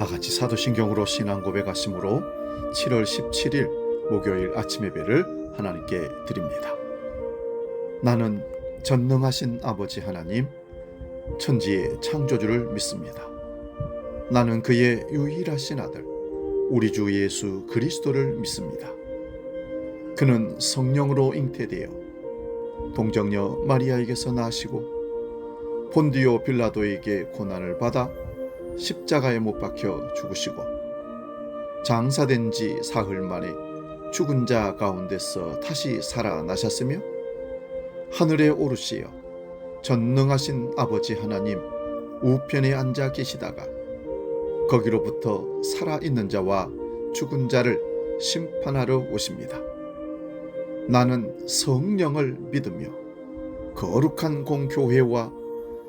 다같이 사도신경으로 신앙 고백하심으로 7월 17일 목요일 아침 예배를 하나님께 드립니다. 나는 전능하신 아버지 하나님, 천지의 창조주를 믿습니다. 나는 그의 유일하신 아들, 우리 주 예수 그리스도를 믿습니다. 그는 성령으로 잉태되어 동정녀 마리아에게서 나시고 본디오 빌라도에게 고난을 받아 십자가에 못 박혀 죽으시고 장사된 지 사흘 만에 죽은 자 가운데서 다시 살아나셨으며 하늘에 오르시어 전능하신 아버지 하나님 우편에 앉아 계시다가 거기로부터 살아있는 자와 죽은 자를 심판하러 오십니다. 나는 성령을 믿으며 거룩한 공교회와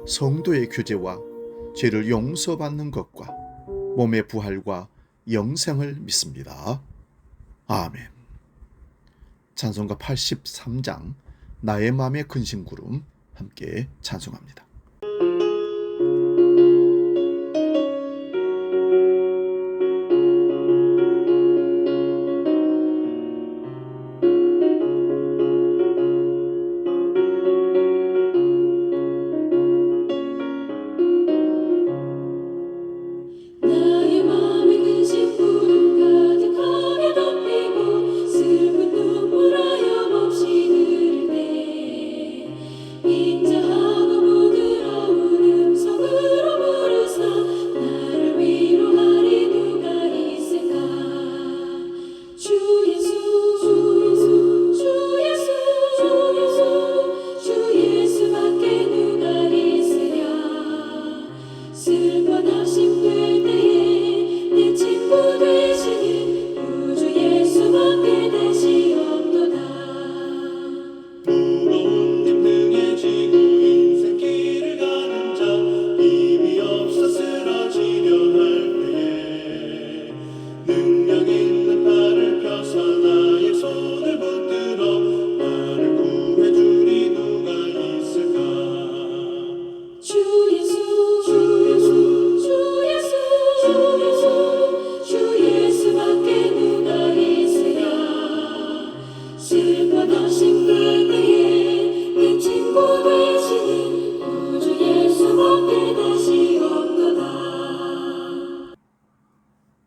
성도의 교제와 죄를 용서받는 것과 몸의 부활과 영생을 믿습니다. 아멘. 찬송가 83장 나의 맘의 근심구름 함께 찬송합니다.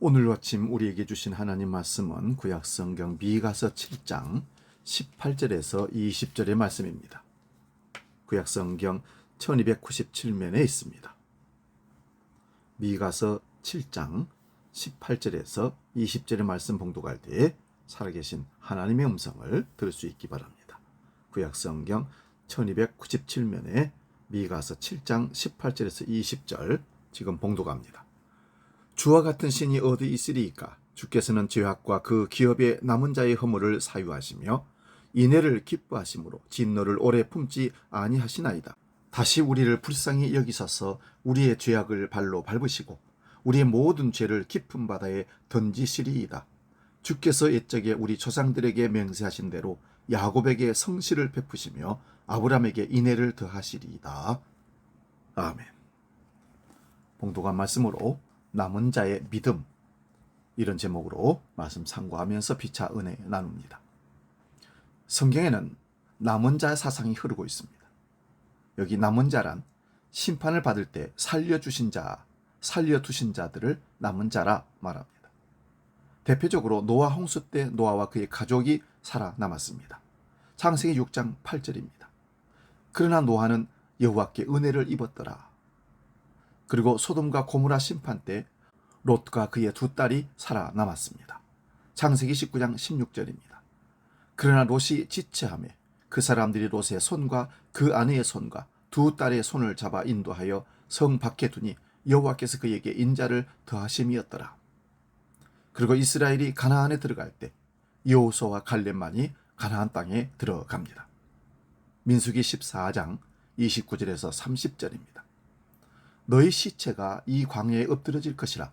오늘 아침 우리에게 주신 하나님 말씀은 구약성경 미가서 7장 18절에서 20절의 말씀입니다. 구약성경 1297면에 있습니다. 미가서 7장 18절에서 20절의 말씀 봉독할 때에 살아계신 하나님의 음성을 들을 수 있기 바랍니다. 구약성경 1297면에 미가서 7장 18절에서 20절 지금 봉독합니다. 주와 같은 신이 어디 있으리이까? 주께서는 죄악과 그 기업의 남은 자의 허물을 사유하시며 인애를 기뻐하심으로 진노를 오래 품지 아니하시나이다. 다시 우리를 불쌍히 여기셔서 우리의 죄악을 발로 밟으시고 우리의 모든 죄를 깊은 바다에 던지시리이다. 주께서 옛적에 우리 조상들에게 맹세하신 대로 야곱에게 성실을 베푸시며 아브라함에게 인애를 더하시리이다. 아멘. 봉독한 말씀으로 남은 자의 믿음, 이런 제목으로 말씀 상고하면서 피차 은혜 나눕니다. 성경에는 남은 자 사상이 흐르고 있습니다. 여기 남은 자란 심판을 받을 때 살려주신 자, 살려두신 자들을 남은 자라 말합니다. 대표적으로 노아 홍수 때 노아와 그의 가족이 살아남았습니다. 창세기 6장 8절입니다. 그러나 노아는 여호와께 은혜를 입었더라. 그리고 소돔과 고모라 심판 때 롯과 그의 두 딸이 살아남았습니다. 창세기 19장 16절입니다. 그러나 롯이 지체하며 그 사람들이 롯의 손과 그 아내의 손과 두 딸의 손을 잡아 인도하여 성 밖에 두니 여호와께서 그에게 인자를 더하심이었더라. 그리고 이스라엘이 가나안에 들어갈 때 여호수아와 갈렙만이 가나안 땅에 들어갑니다. 민수기 14장 29절에서 30절입니다. 너희 시체가 이 광야에 엎드러질 것이라.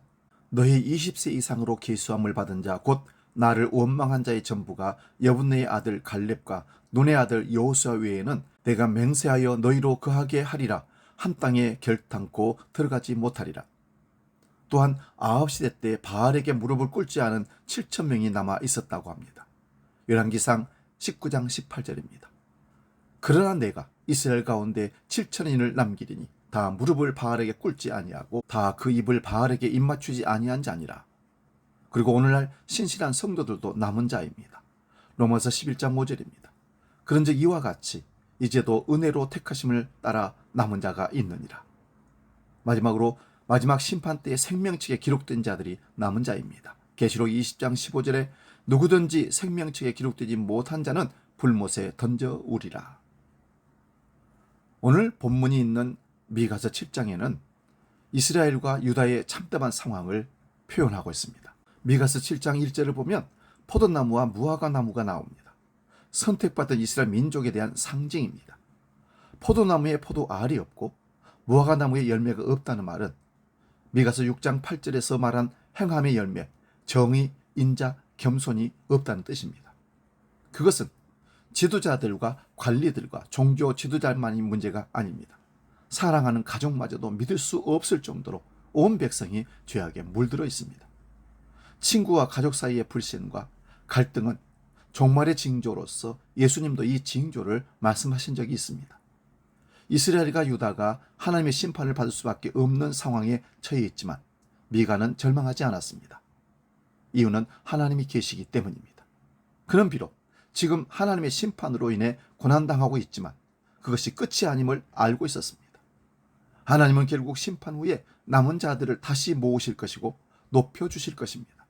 너희 20세 이상으로 계수함을 받은 자 곧 나를 원망한 자의 전부가 여분네의 아들 갈렙과 눈의 아들 여호수아 외에는 내가 맹세하여 너희로 거하게 하리라. 한 땅에 결탄코 들어가지 못하리라. 또한 아합시대 때 바알에게 무릎을 꿇지 않은 7천 명이 남아 있었다고 합니다. 열왕기상 19장 18절입니다. 그러나 내가 이스라엘 가운데 7천인을 남기리니 다 무릎을 바알에게 꿇지 아니하고 다 그 입을 바알에게 입맞추지 아니한 자니라. 그리고 오늘날 신실한 성도들도 남은 자입니다. 로마서 11장 5절입니다. 그런즉 이와 같이 이제도 은혜로 택하심을 따라 남은 자가 있느니라. 마지막으로 마지막 심판 때의 생명책에 기록된 자들이 남은 자입니다. 계시록 20장 15절에 누구든지 생명책에 기록되지 못한 자는 불못에 던져우리라. 오늘 본문이 있는 미가서 7장에는 이스라엘과 유다의 참담한 상황을 표현하고 있습니다. 미가서 7장 1절을 보면 포도나무와 무화과 나무가 나옵니다. 선택받은 이스라엘 민족에 대한 상징입니다. 포도나무에 포도알이 없고 무화과 나무에 열매가 없다는 말은 미가서 6장 8절에서 말한 행함의 열매, 정의, 인자, 겸손이 없다는 뜻입니다. 그것은 지도자들과 관리들과 종교 지도자만이 문제가 아닙니다. 사랑하는 가족마저도 믿을 수 없을 정도로 온 백성이 죄악에 물들어 있습니다. 친구와 가족 사이의 불신과 갈등은 종말의 징조로서 예수님도 이 징조를 말씀하신 적이 있습니다. 이스라엘과 유다가 하나님의 심판을 받을 수밖에 없는 상황에 처해 있지만 미가는 절망하지 않았습니다. 이유는 하나님이 계시기 때문입니다. 그는 비록 지금 하나님의 심판으로 인해 고난당하고 있지만 그것이 끝이 아님을 알고 있었습니다. 하나님은 결국 심판 후에 남은 자들을 다시 모으실 것이고 높여주실 것입니다.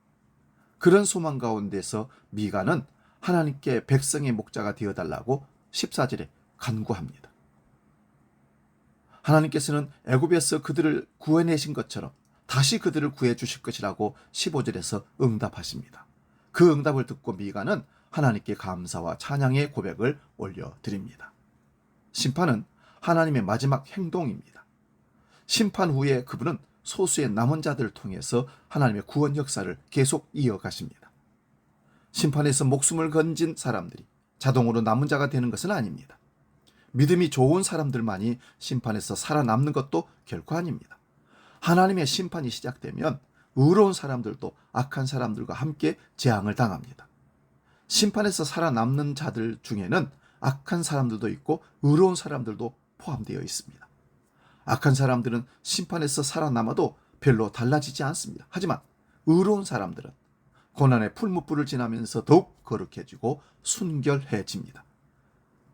그런 소망 가운데서 미가는 하나님께 백성의 목자가 되어달라고 14절에 간구합니다. 하나님께서는 애굽에서 그들을 구해내신 것처럼 다시 그들을 구해주실 것이라고 15절에서 응답하십니다. 그 응답을 듣고 미가는 하나님께 감사와 찬양의 고백을 올려드립니다. 심판은 하나님의 마지막 행동입니다. 심판 후에 그분은 소수의 남은 자들을 통해서 하나님의 구원 역사를 계속 이어가십니다. 심판에서 목숨을 건진 사람들이 자동으로 남은 자가 되는 것은 아닙니다. 믿음이 좋은 사람들만이 심판에서 살아남는 것도 결코 아닙니다. 하나님의 심판이 시작되면 의로운 사람들도 악한 사람들과 함께 재앙을 당합니다. 심판에서 살아남는 자들 중에는 악한 사람들도 있고 의로운 사람들도 포함되어 있습니다. 악한 사람들은 심판에서 살아남아도 별로 달라지지 않습니다. 하지만 의로운 사람들은 고난의 풀무불을 지나면서 더욱 거룩해지고 순결해집니다.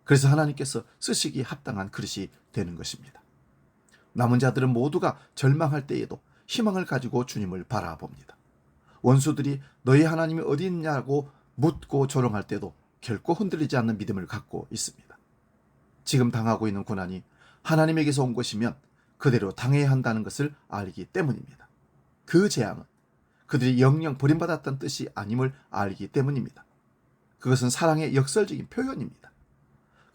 그래서 하나님께서 쓰시기에 합당한 그릇이 되는 것입니다. 남은 자들은 모두가 절망할 때에도 희망을 가지고 주님을 바라봅니다. 원수들이 너희 하나님이 어디 있냐고 묻고 조롱할 때도 결코 흔들리지 않는 믿음을 갖고 있습니다. 지금 당하고 있는 고난이 하나님에게서 온 것이면 그대로 당해야 한다는 것을 알기 때문입니다. 그 재앙은 그들이 영영 버림받았다는 뜻이 아님을 알기 때문입니다. 그것은 사랑의 역설적인 표현입니다.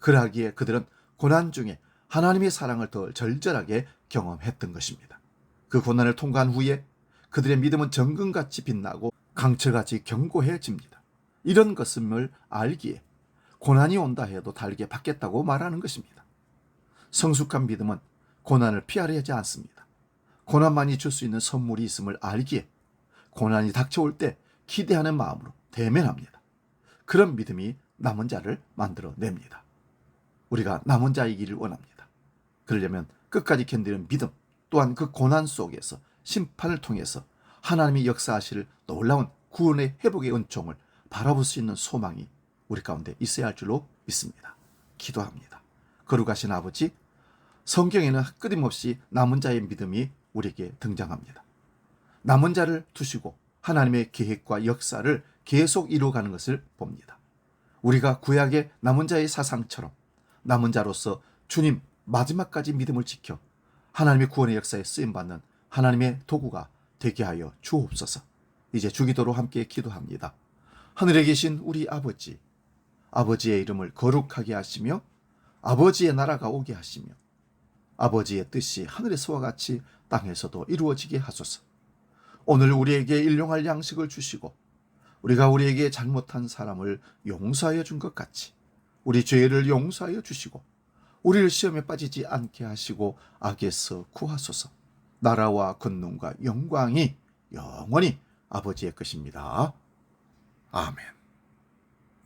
그러하기에 그들은 고난 중에 하나님의 사랑을 더 절절하게 경험했던 것입니다. 그 고난을 통과한 후에 그들의 믿음은 정금같이 빛나고 강철같이 견고해집니다. 이런 것을 알기에 고난이 온다 해도 달게 받겠다고 말하는 것입니다. 성숙한 믿음은 고난을 피하려 하지 않습니다. 고난만이 줄 수 있는 선물이 있음을 알기에 고난이 닥쳐올 때 기대하는 마음으로 대면합니다. 그런 믿음이 남은 자를 만들어냅니다. 우리가 남은 자이기를 원합니다. 그러려면 끝까지 견디는 믿음, 또한 그 고난 속에서 심판을 통해서 하나님이 역사하실 놀라운 구원의 회복의 은총을 바라볼 수 있는 소망이 우리 가운데 있어야 할 줄로 믿습니다. 기도합니다. 거룩하신 아버지, 성경에는 끊임없이 남은 자의 믿음이 우리에게 등장합니다. 남은 자를 두시고 하나님의 계획과 역사를 계속 이루어가는 것을 봅니다. 우리가 구약의 남은 자의 사상처럼 남은 자로서 주님 마지막까지 믿음을 지켜 하나님의 구원의 역사에 쓰임받는 하나님의 도구가 되게 하여 주옵소서. 이제 주기도로 함께 기도합니다. 하늘에 계신 우리 아버지, 아버지의 이름을 거룩하게 하시며 아버지의 나라가 오게 하시며 아버지의 뜻이 하늘에서와 같이 땅에서도 이루어지게 하소서. 오늘 우리에게 일용할 양식을 주시고 우리가 우리에게 잘못한 사람을 용서하여 준 것 같이 우리 죄를 용서하여 주시고 우리를 시험에 빠지지 않게 하시고 악에서 구하소서. 나라와 권능과 영광이 영원히 아버지의 것입니다. 아멘.